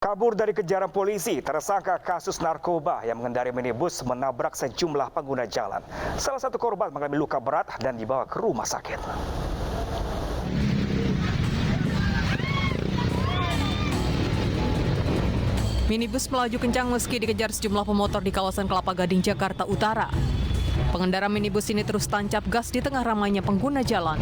Kabur dari kejaran polisi, tersangka kasus narkoba yang mengendarai minibus menabrak sejumlah pengguna jalan. Salah satu korban mengalami luka berat dan dibawa ke rumah sakit. Minibus melaju kencang meski dikejar sejumlah pemotor di kawasan Kelapa Gading, Jakarta Utara. Pengendara minibus ini terus tancap gas di tengah ramainya pengguna jalan.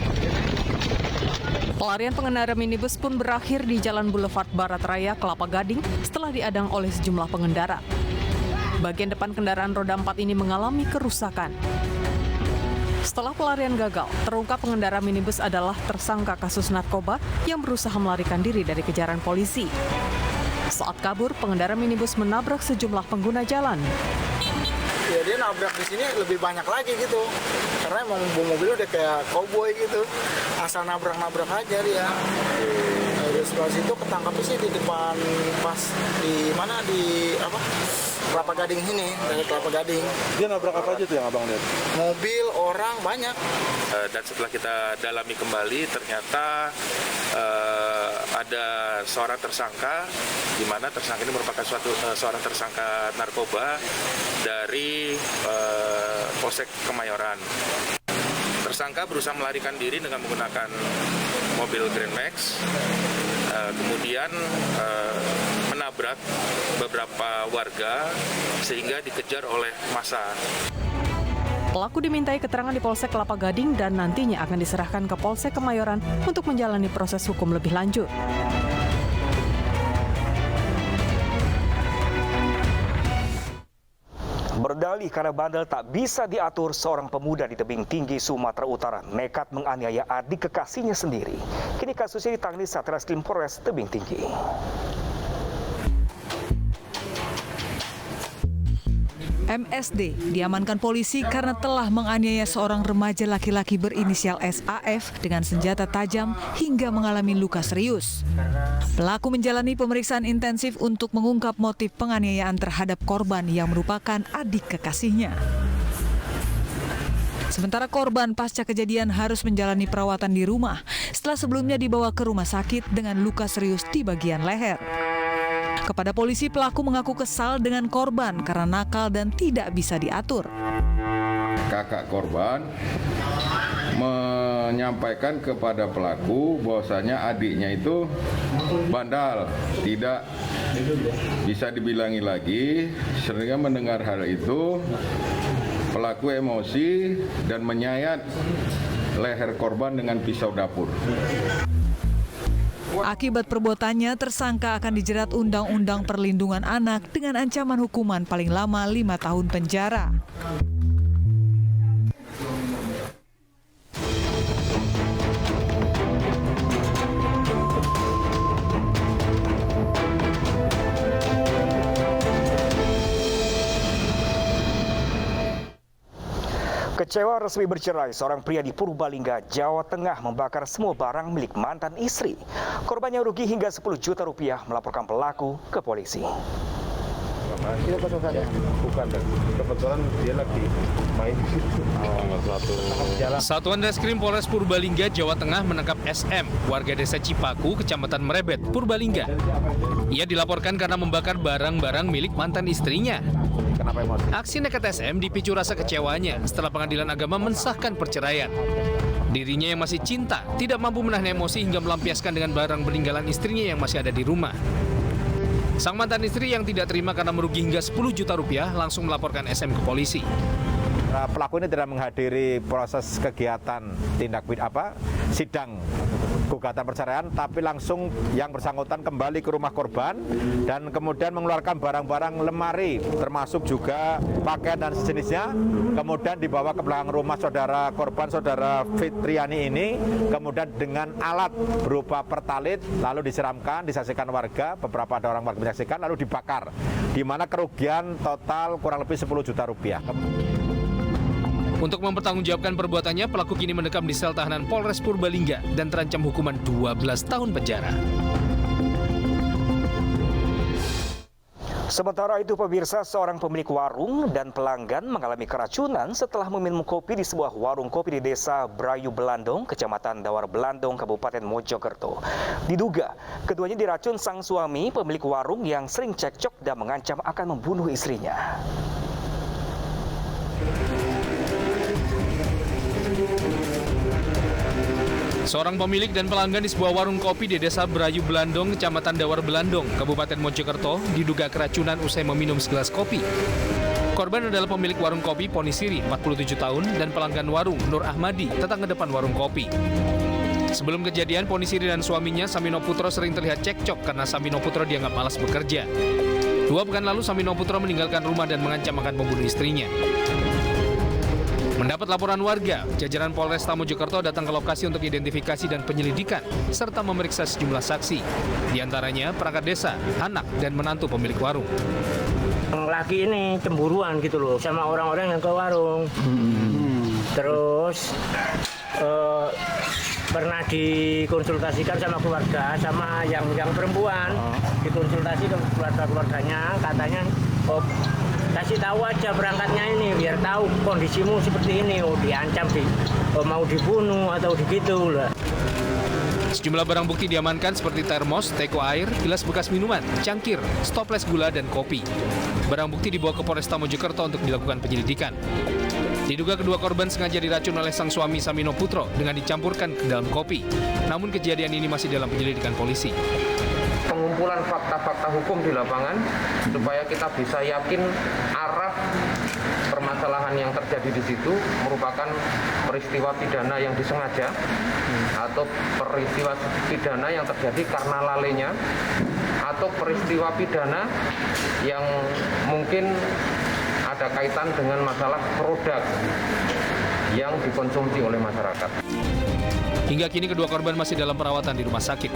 Pelarian pengendara minibus pun berakhir di Jalan Boulevard Barat Raya, Kelapa Gading setelah diadang oleh sejumlah pengendara. Bagian depan kendaraan roda 4 ini mengalami kerusakan. Setelah pelarian gagal, terungkap pengendara minibus adalah tersangka kasus narkoba yang berusaha melarikan diri dari kejaran polisi. Saat kabur, pengendara minibus menabrak sejumlah pengguna jalan. Ya dia nabrak di sini lebih banyak lagi gitu, karena emang mobilnya udah kayak cowboy gitu, asal nabrak aja dia. Terus setelah situ ketangkapnya sih di depan pas di mana di apa Kelapa Gading sini, dari Kelapa Gading. Dia nabrak apa aja tuh yang abang lihat? Mobil, orang banyak. Dan setelah kita dalami kembali, ternyata ada seorang tersangka, di mana tersangka ini merupakan seorang tersangka narkoba dari Polsek Kemayoran. Tersangka berusaha melarikan diri dengan menggunakan mobil Grand Max, kemudian menabrak beberapa warga sehingga dikejar oleh massa. Pelaku dimintai keterangan di Polsek Kelapa Gading dan nantinya akan diserahkan ke Polsek Kemayoran untuk menjalani proses hukum lebih lanjut. Berdalih karena bandel tak bisa diatur, seorang pemuda di tebing tinggi Sumatera Utara nekat menganiaya adik kekasihnya sendiri. Kini kasusnya ditangani Satreskrim Polres Tebing Tinggi. MSD diamankan polisi karena telah menganiaya seorang remaja laki-laki berinisial SAF dengan senjata tajam hingga mengalami luka serius. Pelaku menjalani pemeriksaan intensif untuk mengungkap motif penganiayaan terhadap korban yang merupakan adik kekasihnya. Sementara korban pasca kejadian harus menjalani perawatan di rumah setelah sebelumnya dibawa ke rumah sakit dengan luka serius di bagian leher. Kepada polisi, pelaku mengaku kesal dengan korban karena nakal dan tidak bisa diatur. Kakak korban menyampaikan kepada pelaku bahwasanya adiknya itu bandal, tidak bisa dibilangi lagi. Sehingga mendengar hal itu, pelaku emosi dan menyayat leher korban dengan pisau dapur. Akibat perbuatannya, tersangka akan dijerat Undang-Undang Perlindungan Anak dengan ancaman hukuman paling lama 5 tahun penjara. Kecewa resmi bercerai, seorang pria di Purbalingga, Jawa Tengah membakar semua barang milik mantan istri. Korbannya rugi hingga 10 juta rupiah, melaporkan pelaku ke polisi. Bukan, kebetulan dia lagi main di situ. Satuan Reskrim Polres Purbalingga, Jawa Tengah menangkap SM, warga desa Cipaku, Kecamatan Merebet, Purbalingga. Ia dilaporkan karena membakar barang-barang milik mantan istrinya. Aksi nekat SM dipicu rasa kecewanya setelah Pengadilan Agama mensahkan perceraian. Dirinya yang masih cinta tidak mampu menahan emosi hingga melampiaskan dengan barang peninggalan istrinya yang masih ada di rumah. Sang mantan istri yang tidak terima karena merugi hingga 10 juta rupiah langsung melaporkan SM ke polisi. Pelaku ini tidak menghadiri proses kegiatan sidang gugatan perceraian, tapi langsung yang bersangkutan kembali ke rumah korban dan kemudian mengeluarkan barang-barang lemari, termasuk juga pakaian dan sejenisnya, kemudian dibawa ke belakang rumah saudara korban, saudara Fitriani ini, kemudian dengan alat berupa pertalit, lalu disiramkan, disaksikan warga, beberapa ada orang warga menyaksikan, lalu dibakar, di mana kerugian total kurang lebih 10 juta rupiah. Untuk mempertanggungjawabkan perbuatannya, pelaku kini mendekam di sel tahanan Polres Purbalingga dan terancam hukuman 12 tahun penjara. Sementara itu pemirsa, seorang pemilik warung dan pelanggan mengalami keracunan setelah meminum kopi di sebuah warung kopi di Desa Brayu Belandong, Kecamatan Dawar Belandong, Kabupaten Mojokerto. Diduga keduanya diracun sang suami pemilik warung yang sering cekcok dan mengancam akan membunuh istrinya. Seorang pemilik dan pelanggan di sebuah warung kopi di Desa Brayu Belandong, Kecamatan Dawar Belandong, Kabupaten Mojokerto, diduga keracunan usai meminum segelas kopi. Korban adalah pemilik warung kopi Poni Siri, 47 tahun, dan pelanggan warung Nur Ahmadi, tetangga depan warung kopi. Sebelum kejadian, Poni Siri dan suaminya Samino Putro sering terlihat cekcok karena Samino Putro dianggap malas bekerja. 2 pekan lalu, Samino Putro meninggalkan rumah dan mengancam akan membunuh istrinya. Mendapat laporan warga, jajaran Polresta Mojokerto datang ke lokasi untuk identifikasi dan penyelidikan, serta memeriksa sejumlah saksi. Di antaranya perangkat desa, anak, dan menantu pemilik warung. Laki ini cemburuan gitu loh, sama orang-orang yang ke warung. Terus pernah dikonsultasikan sama keluarga, sama yang perempuan. Dikonsultasi ke keluarganya, katanya, kasih tahu aja berangkatnya ini biar tahu kondisimu seperti ini, diancam mau dibunuh atau begitu lah. Sejumlah barang bukti diamankan seperti termos, teko air, gelas bekas minuman, cangkir, stoples gula, dan kopi. Barang bukti dibawa ke Polresta Mojokerto untuk dilakukan penyelidikan. Diduga kedua korban sengaja diracun oleh sang suami Samino Putro dengan dicampurkan ke dalam kopi. Namun kejadian ini masih dalam penyelidikan polisi. Pengumpulan fakta-fakta hukum di lapangan supaya kita bisa yakin arah permasalahan yang terjadi di situ merupakan peristiwa pidana yang disengaja atau peristiwa pidana yang terjadi karena lalainya atau peristiwa pidana yang mungkin ada kaitan dengan masalah produk yang dikonsumsi oleh masyarakat. Hingga kini kedua korban masih dalam perawatan di rumah sakit.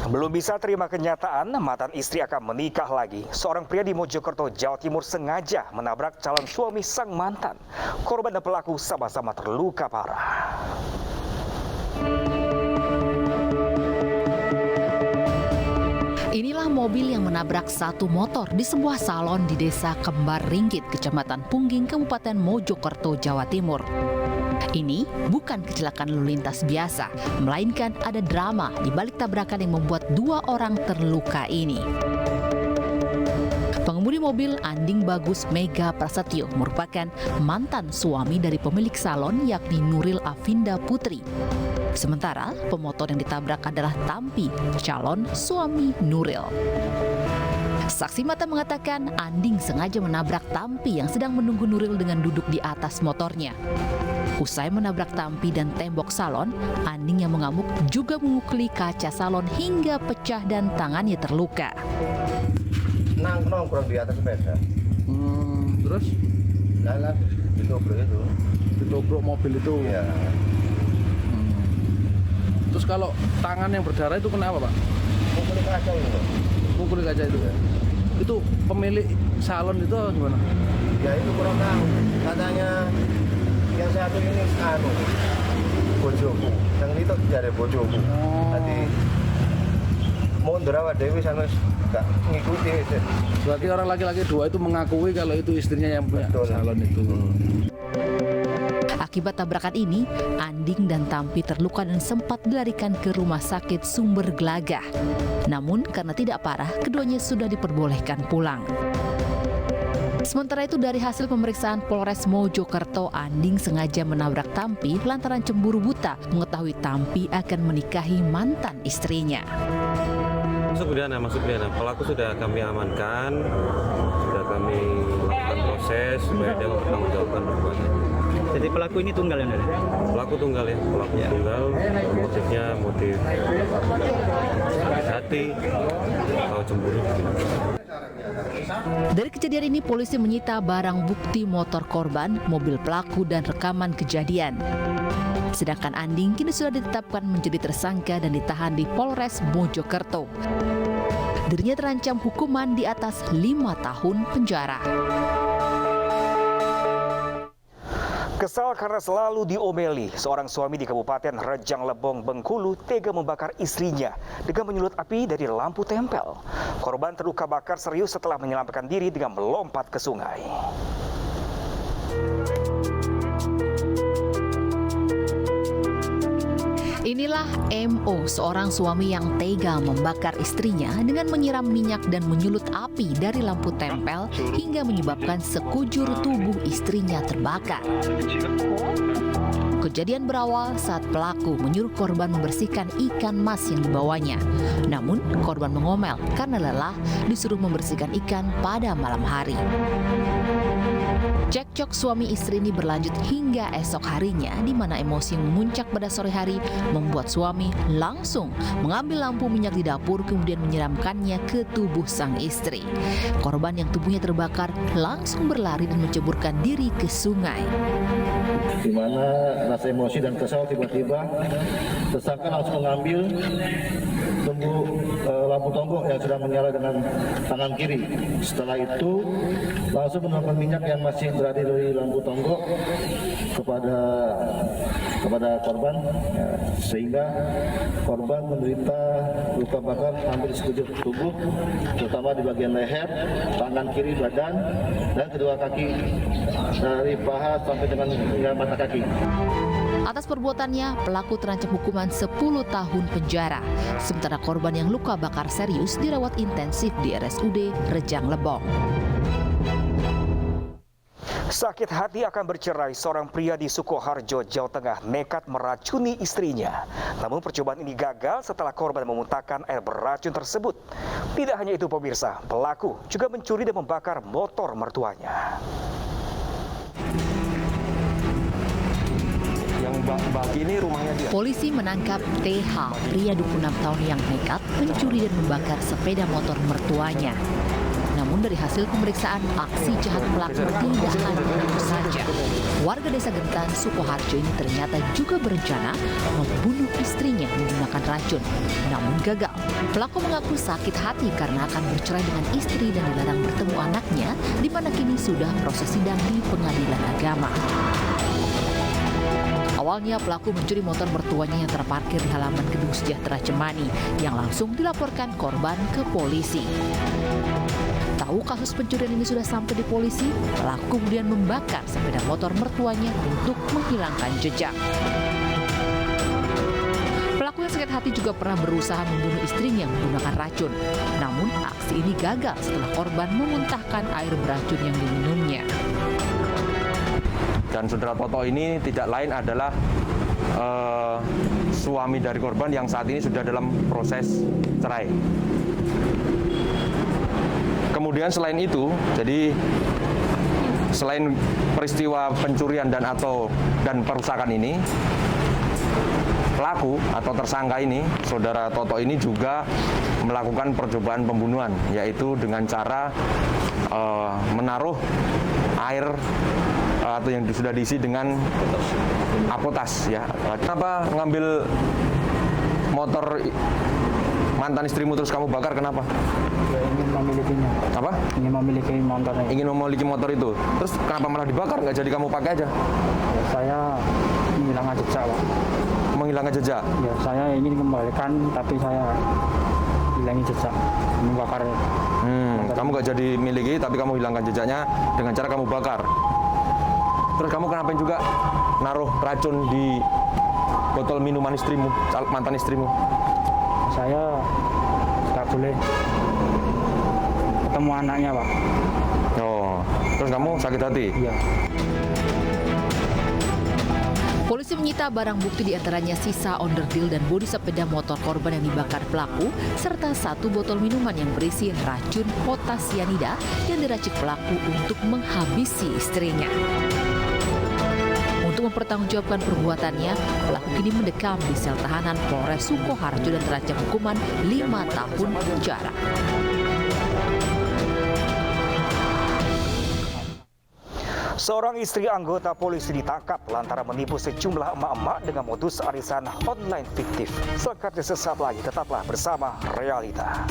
Belum bisa terima kenyataan mantan istri akan menikah lagi. Seorang pria di Mojokerto, Jawa Timur sengaja menabrak calon suami sang mantan. Korban dan pelaku sama-sama terluka parah. Inilah mobil yang menabrak satu motor di sebuah salon di Desa Kembar Ringgit, Kecamatan Pungging, Kabupaten Mojokerto, Jawa Timur. Ini bukan kecelakaan lalu lintas biasa, melainkan ada drama di balik tabrakan yang membuat 2 orang terluka ini. Pengemudi mobil Anding Bagus Mega Prasetyo merupakan mantan suami dari pemilik salon yakni Nuril Afinda Putri. Sementara pemotor yang ditabrak adalah Tampi, calon suami Nuril. Saksi mata mengatakan Anding sengaja menabrak Tampi yang sedang menunggu Nuril dengan duduk di atas motornya. Usai menabrak Tampi dan tembok salon, Anding yang mengamuk juga memukuli kaca salon hingga pecah dan tangannya terluka. Nongkrong di atas sepeda. Terus? Jalan, ditobrok itu. Ditobrok mobil itu? Iya. Terus kalau tangan yang berdarah itu kenapa, Pak? Mukul kaca itu. Mukul kaca itu ya? Itu pemilik salon itu gimana? Ya itu kurang tahu. Katanya yang satu ini bojoku. Yang itu jare bojoku. Tadi mundur awak dewi sana gak ngikuti. Berarti orang laki-laki 2 itu mengakui kalau itu istrinya yang punya salon itu. Akibat tabrakan ini, Anding dan Tampi terluka dan sempat dilarikan ke rumah sakit Sumber Gelagah. Namun karena tidak parah, keduanya sudah diperbolehkan pulang. Sementara itu dari hasil pemeriksaan Polres Mojokerto, Anding sengaja menabrak Tampi lantaran cemburu buta mengetahui Tampi akan menikahi mantan istrinya. Masuk pidana. Pelaku sudah kami amankan, sudah kami lakukan proses supaya dia mempertanggungjawabkan perbuatannya. Jadi pelaku ini tunggal ya? Pelaku tunggal ya, tunggal. Motifnya motif hati atau cemburu. Dari kejadian ini, polisi menyita barang bukti motor korban, mobil pelaku, dan rekaman kejadian. Sedangkan Anding kini sudah ditetapkan menjadi tersangka dan ditahan di Polres Mojokerto. Dirinya terancam hukuman di atas 5 tahun penjara. Kesal karena selalu diomeli, seorang suami di Kabupaten Rejang Lebong, Bengkulu tega membakar istrinya dengan menyulut api dari lampu tempel. Korban terluka bakar serius setelah menyelamatkan diri dengan melompat ke sungai. Inilah MO, seorang suami yang tega membakar istrinya dengan menyiram minyak dan menyulut api dari lampu tempel hingga menyebabkan sekujur tubuh istrinya terbakar. Kejadian berawal saat pelaku menyuruh korban membersihkan ikan mas yang dibawanya. Namun, korban mengomel karena lelah disuruh membersihkan ikan pada malam hari. Cekcok suami istri ini berlanjut hingga esok harinya, di mana emosi yang memuncak pada sore hari membuat suami langsung mengambil lampu minyak di dapur kemudian menyiramkannya ke tubuh sang istri. Korban yang tubuhnya terbakar langsung berlari dan menceburkan diri ke sungai. Di mana rasa emosi dan kesal tiba-tiba tersangka langsung mengambil lampu tonggok yang sedang menyala dengan tangan kiri. Setelah itu langsung menuangkan minyak yang masih berada dari lampu tonggok kepada korban, sehingga korban menderita luka bakar hampir sekujur tubuh, terutama di bagian leher, tangan kiri badan, dan kedua kaki dari paha sampai dengan mata kaki. Atas perbuatannya, pelaku terancam hukuman 10 tahun penjara. Sementara korban yang luka bakar serius dirawat intensif di RSUD Rejang Lebong. Sakit hati akan bercerai, seorang pria di Sukoharjo, Jawa Tengah nekat meracuni istrinya. Namun percobaan ini gagal setelah korban memuntahkan air beracun tersebut. Tidak hanya itu pemirsa, pelaku juga mencuri dan membakar motor mertuanya. Ini rumahnya dia. Polisi menangkap TH, pria 26 tahun yang nekat mencuri dan membakar sepeda motor mertuanya. Namun dari hasil pemeriksaan, aksi jahat pelaku tidak hanya itu saja. Warga desa Gentan, Sukoharjo ini ternyata juga berencana membunuh istrinya menggunakan racun. Namun gagal. Pelaku mengaku sakit hati karena akan bercerai dengan istri dan dilarang bertemu anaknya, di mana kini sudah proses sidang di pengadilan agama. Awalnya pelaku mencuri motor mertuanya yang terparkir di halaman Gedung Sejahtera Cemani, yang langsung dilaporkan korban ke polisi. Tahu kasus pencurian ini sudah sampai di polisi, pelaku kemudian membakar sepeda motor mertuanya untuk menghilangkan jejak. Pelaku yang sakit hati juga pernah berusaha membunuh istrinya menggunakan racun. Namun aksi ini gagal setelah korban memuntahkan air beracun yang diminumnya. Dan saudara Toto ini tidak lain adalah suami dari korban yang saat ini sudah dalam proses cerai. Kemudian selain itu, jadi selain peristiwa pencurian dan perusakan ini, pelaku atau tersangka ini, saudara Toto ini juga melakukan percobaan pembunuhan, yaitu dengan cara menaruh air atau yang sudah diisi dengan apotas ya. Kenapa ngambil motor mantan istrimu terus kamu bakar, kenapa? Ya, ingin memilikinya. Apa? Ingin memiliki motornya. Ingin memiliki motor itu. Terus kenapa malah dibakar? Nggak jadi kamu pakai aja? Ya, saya menghilangkan jejak, Pak. Menghilangkan jejak? Ya, saya ingin kembalikan, tapi saya hilangi jejak. Membakar. Kamu nggak jadi miliki, tapi kamu hilangkan jejaknya dengan cara kamu bakar. Terus kamu kenapa juga naruh racun di botol minuman istrimu, mantan istrimu? Saya nggak boleh ketemu anaknya, Pak. Oh, terus kamu sakit hati? Iya. Polisi menyita barang bukti diantaranya sisa onderdil dan bodi sepeda motor korban yang dibakar pelaku, serta 1 botol minuman yang berisi racun potas sianida yang diracik pelaku untuk menghabisi istrinya. Untuk mempertanggungjawabkan perbuatannya, pelaku kini mendekam di sel tahanan Polres Sukoharjo dan terancam hukuman 5 tahun penjara. Seorang istri anggota polisi ditangkap lantaran menipu sejumlah emak-emak dengan modus arisan online fiktif. Selengkapnya sesaat lagi, tetaplah bersama Realita.